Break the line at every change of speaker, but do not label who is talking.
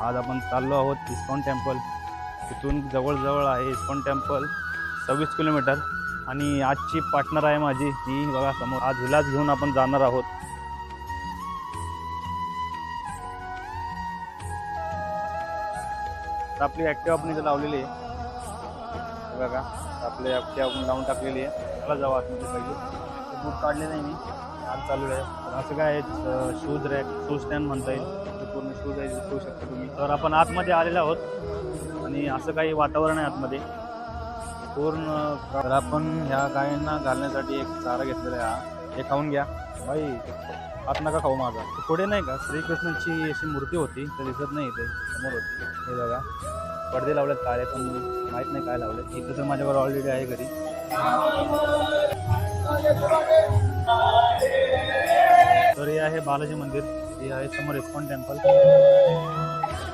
आज आपण चाललो आहोत इस्कॉन टेम्पल. तिथून जवळजवळ आहे इस्कॉन टेम्पल 26 किलोमीटर. आणि आजची पार्टनर आहे माझी, ही बघा समोर. आज हिलाच घेऊन आपण जाणार आहोत. आपली ॲक्टिवा आपण इथे लावलेली आहे बघा. आपली ॲक्टिवा आपण लावून टाकलेली आहे. चला जाऊ आतमध्ये. पहिले बूट काढले नाही मी, आज चालू आहे. असं काय शूज रॅक, शूज स्टँड म्हणता येईल. पूर्ण शूज आहे, ठेवू शकता तुम्ही. तर आपण आतमध्ये आलेलो आहोत आणि असं काही वातावरण आहे आतमध्ये पूर्ण. तर आपण ह्या गायींना घालण्यासाठी एक चारा घेतलेला आहे. हा हे खाऊन घ्या बाई, आत नका खाऊ माझा. पुढे नाही का श्रीकृष्णाची अशी मूर्ती होती, तर दिसत नाही इथे, समोर होती. हे बघा पडदे लावलेत काळे, पण माहीत नाही काय लावले. इथं तर माझ्यावर ऑलरेडी आहे घरी. तर हे आहे बालाजी मंदिर, हे आहे समोर इस्कॉन टेम्पल.